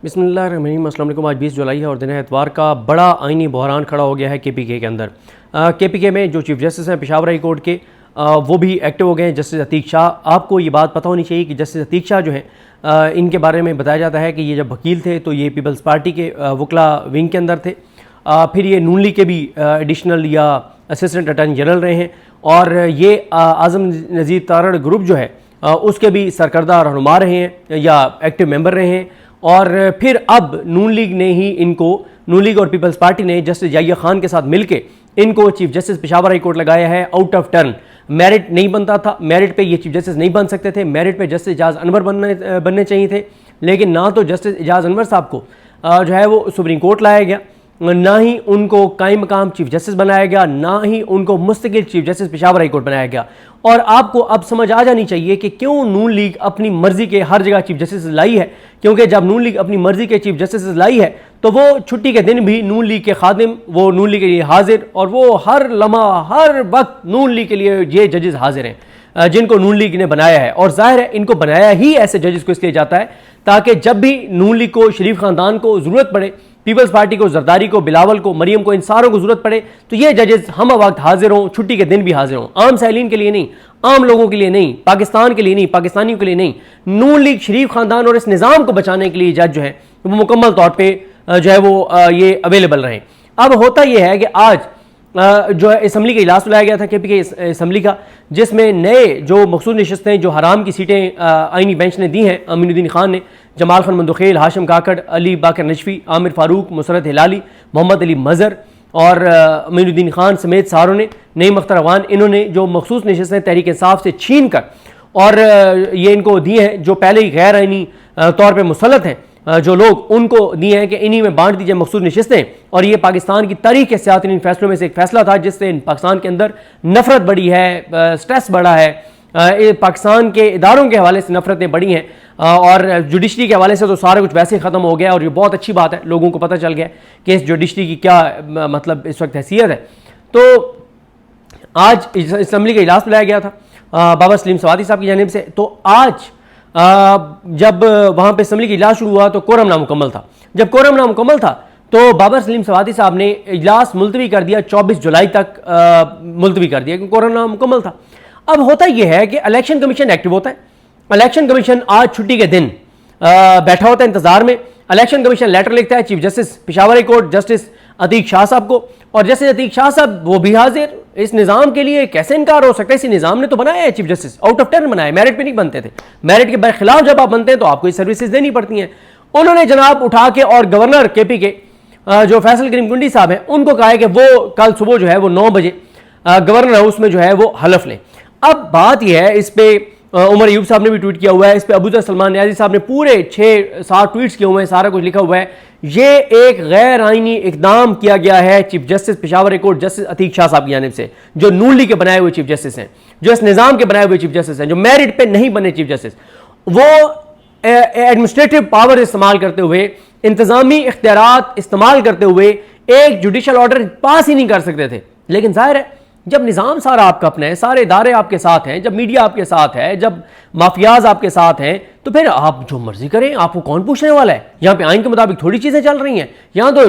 बिस्मिल्लाहिर्रहमानिर्रहीम। अस्सलाम वालेकुम। आज 20 जुलाई है और दिन एतवार का बड़ा आइनी बहरान खड़ा हो गया है केपीके के अंदर। केपीके में जो चीफ जस्टिस हैं पेशावर हाई कोर्ट के, वो भी एक्टिव हो गए हैं, जस्टिस अतीक शाह। आपको ये बात पता होनी चाहिए कि जस्टिस अतीक शाह जो हैं इनके बारे में बताया जाता है कि ये जब वकील थे तो ये पीपल्स पार्टी के वकला विंग के अंदर थे। फिर ये नून लीग के भी एडिशनल या असिस्टेंट अटॉर्नी जनरल रहे हैं और ये आज़म नज़ीर तारड़ ग्रुप जो है उसके भी सरकर्दा रहनुमा रहे हैं या एक्टिव मेंबर रहे हैं। और फिर अब नून लीग और पीपल्स पार्टी ने जस्टिस याहिया खान के साथ मिलके इनको chief justice Peshawar high court लगाया है आउट ऑफ टर्न। मेरिट नहीं बनता था, मेरिट पे ये चीफ जस्टिस नहीं बन सकते थे, मेरिट पे जस्टिस इजाज़ अनवर बनने चाहिए थे। लेकिन ना तो जस्टिस इजाज़ अनवर साहब को जो है वो सुप्रीम कोर्ट लाया गया, ना ही उनको कायम मकाम चीफ जस्टिस बनाया गया, ना ही उनको मुस्तकिल chief justice Peshawar high court बनाया गया। और आपको अब समझ आ जानी चाहिए कि क्यों नून लीग अपनी मर्जी के हर जगह चीफ जस्टिस लाई है। क्योंकि जब नून लीग अपनी मर्जी के चीफ जस्टिस लाई है तो वो छुट्टी के दिन भी नून लीग के खादिम, वो नून लीग के लिए हाजिर, और वो हर लम्हा हर वक्त नून लीग के लिए ये जजेस हाजिर हैं जिनको नून लीग ने बनाया है। और जाहिर है इनको बनाया ही ऐसे जजेस को इसलिए जाता है ताकि जब भी नून लीग को, शरीफ खानदान को ज़रूरत पड़े, पीपल्स पार्टी को, जरदारी को, बिलावल को, मरियम को, इन सारों को जरूरत पड़े तो ये जजेस हम वक्त हाजिर हों, छुट्टी के दिन भी हाजिर हों। आम साइलिन के लिए नहीं, आम लोगों के लिए नहीं, पाकिस्तान के लिए नहीं, पाकिस्तानियों के लिए नहीं, नून लीग, शरीफ खानदान और इस निज़ाम को बचाने के लिए जज जो है वो मुकम्मल तौर पर जो है वो ये अवेलेबल रहें। अब होता यह है कि आज जो है असम्बली का इजलास बुलाया गया था केपीके असम्बली का, जिसमें नए जो मखसूस नशस्तें, जो हराम की सीटें आइनी बेंच ने दी हैं, अमीनुद्दीन खान ने, जमाल खान मंदुखेल, हाशिम काकड़, अली बाकर नजफी, आमिर फारूक, मुसरत हिलाली, मोहम्मद अली मज़र और अमीनुद्दीन खान समेत सारों ने, नईम अख्तर अवान, इन्होंने जो मखसूस नशस्तें तहरीक इंसाफ से छीन कर और ये इनको दी हैं, जो पहले ही गैर आइनी तौर पर मुसल्लत हैं जो लोग, उनको दिए हैं कि इन्हीं में बांट दीजिए मखसूस नशस्तें। और ये पाकिस्तान की तारीख के सियासी फैसलों में से एक फैसला था जिससे पाकिस्तान के अंदर नफरत बढ़ी है, स्ट्रेस बढ़ा है, पाकिस्तान के इदारों के हवाले से नफरतें बढ़ी हैं और जुडिशरी के हवाले से तो सारा कुछ वैसे ही ख़त्म हो गया। और ये बहुत अच्छी बात है, लोगों को पता चल गया कि इस जुडिशरी की क्या मतलब इस वक्त हैसियत है। तो आज असम्बली का इजलास बुलाया गया था बाबा सलीम सवादी साहब की जानिब से। तो आज जब वहाँ पे असम्बली का इजलास शुरू हुआ तो कोरम नामुकम्मल था। जब कोरम नामुकम्मल था तो बाबा सलीम सवादी साहब ने इजलास मुलतवी कर दिया, 24 जुलाई तक मुलतवी कर दिया क्योंकि कोरम नामुकम्मल था। अब होता यह है कि इलेक्शन कमीशन एक्टिव होता है। इलेक्शन कमीशन आज छुट्टी के दिन बैठा होता है इंतजार में। इलेक्शन कमीशन लेटर लिखता है chief justice Peshawar high court justice Atiq Shah साहब को, और जस्टिस अतीक शाह साहब वो भी हाजिर। इस निज़ाम के लिए कैसे इनकार हो सकता है? इसी निज़ाम ने तो बनाया है chief justice, out of turn बनाया, मेरिट पे नहीं बनते थे। मेरिट के खिलाफ जब आप बनते हैं तो आपको ये सर्विसेज देनी पड़ती हैं। उन्होंने जनाब उठा के और गवर्नर केपी के जो फैसल करीम कुंडी साहब हैं उनको कहा है कि वो कल सुबह जो है वो 9 बजे गवर्नर हाउस में जो है वो हलफ लें। अब बात यह है, इस पर उमर अयूब साहब ने भी ट्वीट किया हुआ है, इस पर अबूजर सलमान न्याजी साहब ने पूरे 6-7 ट्वीट्स किए हुए हैं, सारा कुछ लिखा हुआ है। ये एक गैर आइनी इकदाम किया गया है chief justice Peshawar high court justice Atiq Shah साहब की जानिब से, जो नून लीग के बनाए हुए चीफ जस्टिस हैं, जो इस निज़ाम के बनाए हुए चीफ जस्टिस हैं, जो मेरिट पे नहीं बने चीफ जस्टिस। वो एडमिनिस्ट्रेटिव पावर इस्तेमाल करते हुए, इंतजामी इख्तियारात इस्तेमाल करते हुए एक जुडिशल ऑर्डर पास ही नहीं कर सकते थे। लेकिन जाहिर है जब निज़ाम सारा आपका अपना है, सारे इदारे आपके साथ हैं, जब मीडिया आपके साथ है, जब माफियाज आपके साथ हैं, तो फिर आप जो मर्जी करें, आपको कौन पूछने वाला है? यहाँ पे आइन के मुताबिक थोड़ी चीज़ें चल रही हैं, यहाँ तो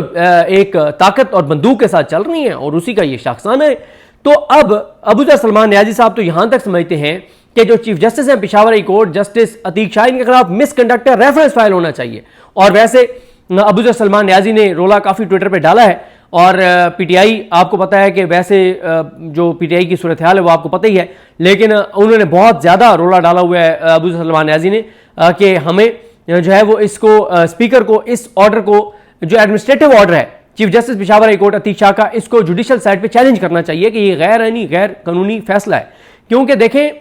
एक ताकत और बंदूक के साथ चल रही हैं और उसी का ये शख्साना है। तो अब अबूजर सलमान न्याजी साहब तो यहाँ तक समझते हैं कि जो चीफ जस्टिस हैं Peshawar high court justice Atiq Shah, इनके खिलाफ मिसकंडक्ट रेफरेंस फाइल होना चाहिए। और वैसे अबूजर सलमान न्याजी ने रोला काफ़ी ट्विटर पर डाला है और पीटीआई, आपको पता है कि वैसे जो पीटीआई की सूरत हाल है वो आपको पता ही है, लेकिन उन्होंने बहुत ज़्यादा रोला डाला हुआ है अबूजर सलमान न्याजी ने कि हमें जो है वो इसको स्पीकर को, इस ऑर्डर को, जो एडमिनिस्ट्रेटिव ऑर्डर है chief justice Peshawar high court Atiq Shah का, इसको जुडिशल साइड पे चैलेंज करना चाहिए कि ये गैर आइनी, गैर कानूनी फैसला है। क्योंकि देखें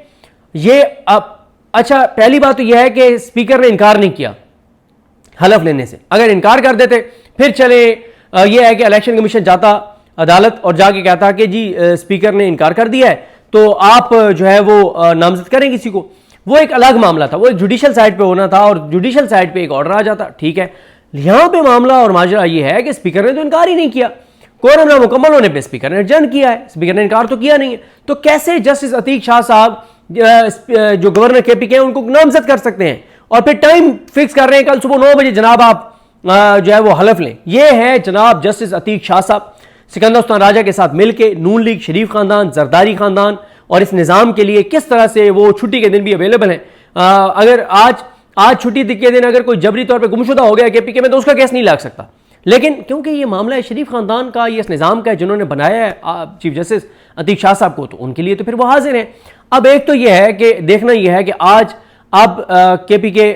ये अच्छा, पहली बात तो यह है कि स्पीकर ने इनकार नहीं किया हलफ लेने से। अगर इनकार कर देते फिर चले ये है कि इलेक्शन कमीशन जाता अदालत और जाके कहता कि जी स्पीकर ने इनकार कर दिया है तो आप जो है वो नामजद करें किसी को, वो एक अलग मामला था, वो एक जुडिशल साइड पे होना था और जुडिशल साइड पे एक ऑर्डर आ जाता, ठीक है। यहाँ पे मामला और माजरा ये है कि स्पीकर ने तो इनकार ही नहीं किया, कोरम नामुकम्मल होने पे स्पीकर ने एडजर्न किया है, स्पीकर ने इनकार तो किया नहीं है। तो कैसे जस्टिस अतीक शाह साहब जो गवर्नर केपी के हैं उनको नामजद कर सकते हैं? और फिर टाइम फिक्स कर रहे हैं कल सुबह 9 बजे जनाब आप जो है वो हलफ लें। ये है जनाब जस्टिस अतीक शाह साहब सिकंदर उस्मान राजा के साथ मिलके नून लीग, शरीफ खानदान, जरदारी खानदान और इस निज़ाम के लिए किस तरह से वो छुट्टी के दिन भी अवेलेबल हैं। अगर आज छुट्टी के दिन अगर कोई जबरी तौर पे गुमशुदा हो गया केपीके में तो उसका केस नहीं लग सकता, लेकिन क्योंकि ये मामला है शरीफ खानदान का, ये इस निज़ाम का है जिन्होंने बनाया है चीफ जस्टिस अतीक शाह साहब को, तो उनके लिए तो फिर वो हाजिर हैं। अब एक तो ये है कि देखना ये है कि आज अब केपीके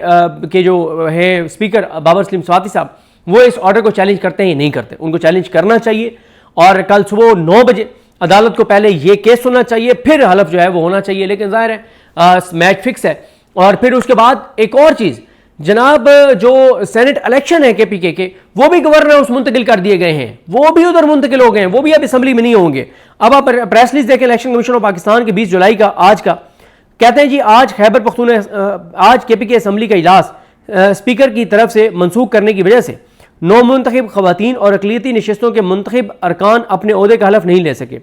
के जो है स्पीकर बाबर सलीम स्वाति साहब वो इस ऑर्डर को चैलेंज करते हैं या नहीं करते। उनको चैलेंज करना चाहिए और कल सुबह 9 बजे अदालत को पहले ये केस सुनना चाहिए, फिर हलफ जो है वो होना चाहिए। लेकिन जाहिर है मैच फिक्स है। और फिर उसके बाद एक और चीज़ जनाब, जो सेनेट इलेक्शन है केपीके के वो भी गवर्नर हाउस मुंतकिल कर दिए गए हैं, वो भी उधर मुंतकिल हो गए हैं, वो भी अब असेंबली में नहीं होंगे। अब आप प्रेस रिलीज देखें इलेक्शन कमीशन ऑफ पाकिस्तान के 20 जुलाई का आज का, कहते हैं जी आज खैबर पख्तूनख्वा आज केपीके असेंबली का इजलास स्पीकर की तरफ से मनसूख करने की वजह से नौ मुंतखब खवातीन और अकलियती नशिस्तों के मुंतखब अरकान अपने ओहदे का हलफ नहीं ले सके।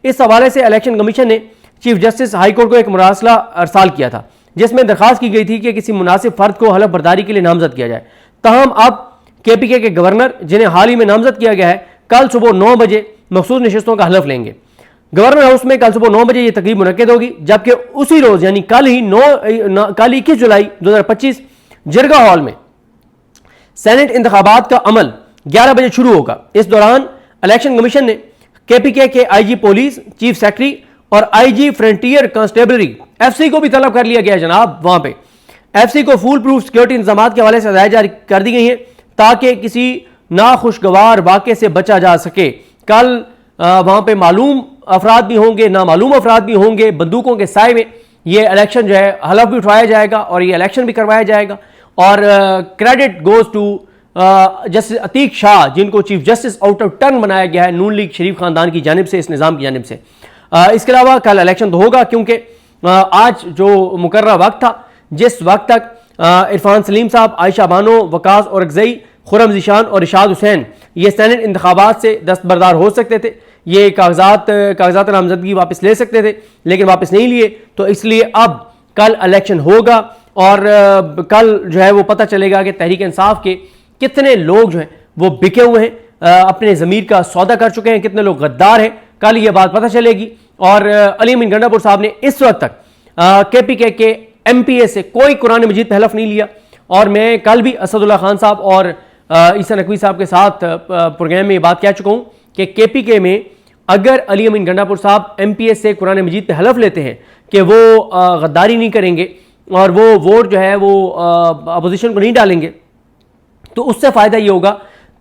इस हवाले से इलेक्शन कमीशन ने चीफ जस्टिस हाई कोर्ट को एक मुरासला अरसाल किया था जिसमें दरखास्त की गई थी कि किसी मुनासिब फर्द को हलफ बर्दारी के लिए नामजद किया जाए। तहम अब केपीके के गवर्नर जिन्हें हाल ही में नामजद किया गया है कल सुबह 9 बजे मखसूस नशिस्तों का हलफ लेंगे। गवर्नर हाउस में कल सुबह 9 बजे ये तकरीब मुनक्किद होगी, जबकि उसी रोज यानी कल 21 जुलाई 2025 जिरगा हॉल में सेनेट इंतखाबात का अमल 11 बजे शुरू होगा। इस दौरान इलेक्शन कमीशन ने केपीके के आईजी पुलिस, चीफ सेक्रेटरी और आईजी फ्रंटियर कांस्टेबलरी एफसी को भी तलब कर लिया गया है जनाब। वहां पे एफसी को फुल प्रूफ सिक्योरिटी इंतजाम के हवाले से हदायत जारी कर दी गई है ताकि किसी नाखुशगवार वाक़े से बचा जा सके। कल वहां पे मालूम अफराद भी होंगे, नामालूम अफराद भी होंगे, बंदूकों के साए में ये इलेक्शन जो है हलफ भी उठवाया जाएगा और ये इलेक्शन भी करवाया जाएगा। और credit goes to justice Atiq Shah जिनको chief justice out of turn बनाया गया है नून लीग शरीफ खानदान की जानिब से, इस निज़ाम की जानिब से। इसके अलावा कल इलेक्शन तो होगा क्योंकि आज जो मुकर्रर वक्त था जिस वक्त तक इरफान सलीम साहब, आयशा बानो, वकास और अगजई, खुरम ज़ीशान और इशाद हुसैन ये सेनेट इंतखाबात से दस्तबरदार हो सकते थे, ये कागजात नामजदगी वापस ले सकते थे लेकिन वापस नहीं लिए, तो इसलिए अब कल इलेक्शन होगा और कल जो है वो पता चलेगा कि तहरीक इंसाफ के कितने लोग जो हैं वो बिके हुए हैं, अपने ज़मीर का सौदा कर चुके हैं, कितने लोग गद्दार हैं, कल ये बात पता चलेगी। और अली अमीन गंडापुर साहब ने इस वक्त तक केपीके के एमपीए से कोई कुरान मजीद पे हलफ नहीं लिया। और मैं कल भी असदुल्ला खान साहब और ईसा नकवी साहब के साथ प्रोग्राम में ये बात कह चुका हूँ कि केपीके में अगर अली अमीन गंडापुर साहब एमपीए से कुरान मजीद पे हलफ लेते हैं कि वो गद्दारी नहीं करेंगे और वो वोट जो है वो अपोजिशन को नहीं डालेंगे, तो उससे फ़ायदा ये होगा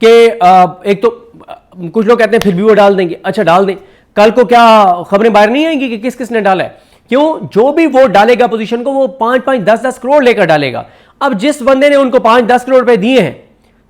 कि एक तो कुछ लोग कहते हैं फिर भी वो डाल देंगे, अच्छा डाल दें, कल को क्या खबरें बाहर नहीं आएंगी कि किस किसने डाला है? क्यों? जो भी वोट डालेगा अपोजिशन को वो 5-5, 10-10 करोड़ लेकर डालेगा। अब जिस बंदे ने उनको 5-10 करोड़ रुपए दिए हैं,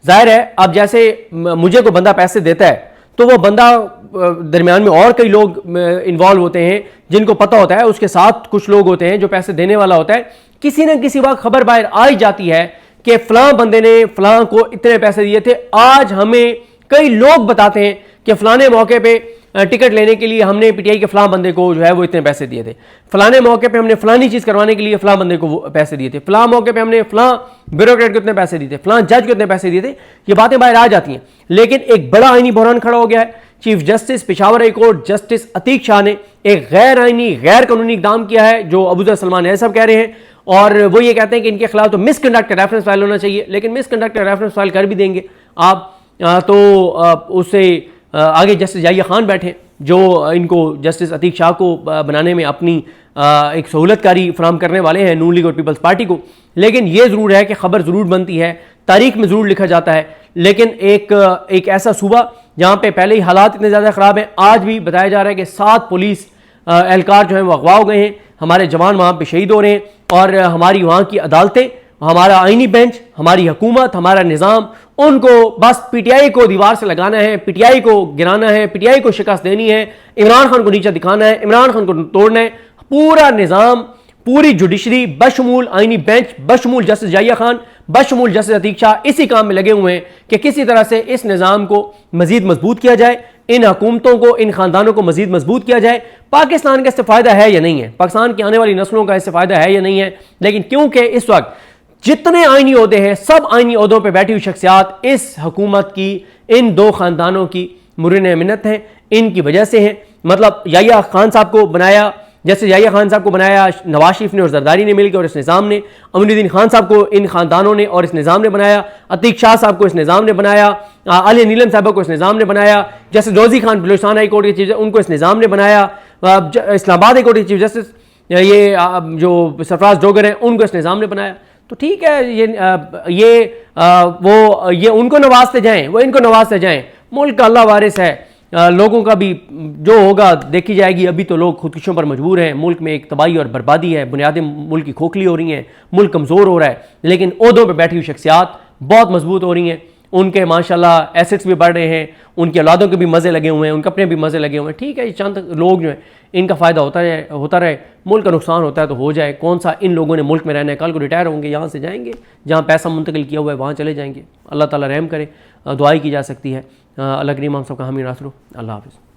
जाहिर है अब जैसे मुझे कोई बंदा पैसे देता है तो वो बंदा दरमियान में और कई लोग इन्वॉल्व होते हैं जिनको पता होता है, उसके साथ कुछ लोग होते हैं जो पैसे देने वाला होता है, किसी न किसी वक्त खबर बाहर आ ही जाती है कि फलां बंदे ने फलां को इतने पैसे दिए थे। आज हमें कई लोग बताते हैं कि फलाने मौके पे टिकट लेने के लिए हमने पीटीआई के फलां बंदे को जो है वो इतने पैसे दिए थे, फलाने मौके पे हमने फलानी चीज़ करवाने के लिए फलां बंदे को पैसे दिए थे, फलां मौके पे हमने फलां ब्यूरोक्रेट को इतने पैसे दिए थे, फलां जज को इतने पैसे दिए थे। ये बातें बाहर आ जाती हैं। लेकिन एक बड़ा आईनी बहरान खड़ा हो गया है। Chief justice Peshawar high court justice Atiq Shah ने एक गैर आईनी, गैर कानूनी इकदाम किया है जो अबूजर सलमान ऐसा कह रहे हैं, और वो ये कहते हैं कि इनके खिलाफ तो मिसकंडक्ट का रेफरेंस फाइल होना चाहिए। लेकिन मिसकंडक्ट का रेफरेंस फाइल कर भी देंगे आप तो उससे आगे जस्टिस याहिया खान बैठे जो इनको जस्टिस अतीक शाह को बनाने में अपनी एक सहूलतकारी फराम करने वाले हैं नून लीग और पीपल्स पार्टी को। लेकिन ये ज़रूर है कि खबर ज़रूर बनती है, तारीख में ज़रूर लिखा जाता है। लेकिन एक ऐसा सूबा जहाँ पे पहले ही हालात इतने ज़्यादा ख़राब हैं, आज भी बताया जा रहा है कि 7 पुलिस एहलकार जो हैं वो अगवा हो गए हैं, हमारे जवान वहाँ पे शहीद हो रहे हैं, और हमारी वहाँ की अदालतें, हमारा आईनी बेंच, हमारी हुकूमत, हमारा निज़ाम, उनको बस पीटीआई को दीवार से लगाना है, पीटीआई को गिराना है, पीटीआई को शिकस्त देनी है, इमरान खान को नीचे दिखाना है, इमरान खान को तोड़ना है। पूरा निज़ाम, पूरी जुडिशरी बशमूल आईनी बेंच, बशमूल जस्टिस याहिया खान, बशमूल जस्टिस अतीक शाह इसी काम में लगे हुए हैं कि किसी तरह से इस निज़ाम को मजीद मजबूत किया जाए, इन हुकूमतों को, इन खानदानों को मजीद मजबूत किया जाए। पाकिस्तान का इससे फ़ायदा है या नहीं है, पाकिस्तान की आने वाली नस्लों का इससे फ़ायदा है या नहीं है। लेकिन क्योंकि इस वक्त जितने आईनी ओहदे हैं सब आईनी ओहदों पर बैठी हुई शख्सियात इस हुकूमत की, इन दो खानदानों की मुरीन मिन्नत हैं, इनकी वजह से हैं। मतलब याहिया खान साहब को बनाया, जैसे याहिया खान साहब को बनाया नवाज शरीफ ने और जरदारी ने मिलकर और इस निज़ाम ने, अमीनुद्दीन खान साहब को इन खानदानों ने और इस निज़ाम ने बनाया, अतीक शाह साहब को इस निज़ाम ने बनाया, आलिया नीलम साहब को इस निज़ाम ने बनाया, जैसे रोजी खान बलूचिस्तान हाई कोर्ट के चीफ उनको इस निज़ाम ने बनाया, इस्लामाबाद हाई कोर्ट के चीफ जस्टिस ये जो सरफराज डोगर हैं उनको इस निज़ाम ने बनाया। तो ठीक है, ये उनको नवाजते जाएं, वो इनको नवाजते जाएं। मुल्क का अल्लाह वारिस है, लोगों का भी जो होगा देखी जाएगी। अभी तो लोग खुदकुशियों पर मजबूर हैं, मुल्क में एक तबाही और बर्बादी है, बुनियादें मुल्क की खोखली हो रही हैं, मुल्क कमज़ोर हो रहा है, लेकिन ओहदों पर बैठी हुई शख्सियात बहुत मजबूत हो रही हैं। उनके माशाल्लाह एसेट्स भी बढ़ रहे हैं, उनकी औलादों के भी मज़े लगे हुए हैं, उनके अपने भी मज़े लगे हुए हैं। ठीक है, ये चंद लोग जो हैं इनका फ़ायदा होता रहे, मुल्क का नुकसान होता है तो हो जाए। कौन सा इन लोगों ने मुल्क में रहना है, कल को रिटायर होंगे यहाँ से जाएंगे, जहाँ पैसा मुंतकिल किया हुआ है वहाँ चले जाएंगे। अल्लाह ताला रहम करे, दुआई की जा सकती है। अल्लाह करीम हम सबका हामी नासरो। अल्लाह हाफ़िज़।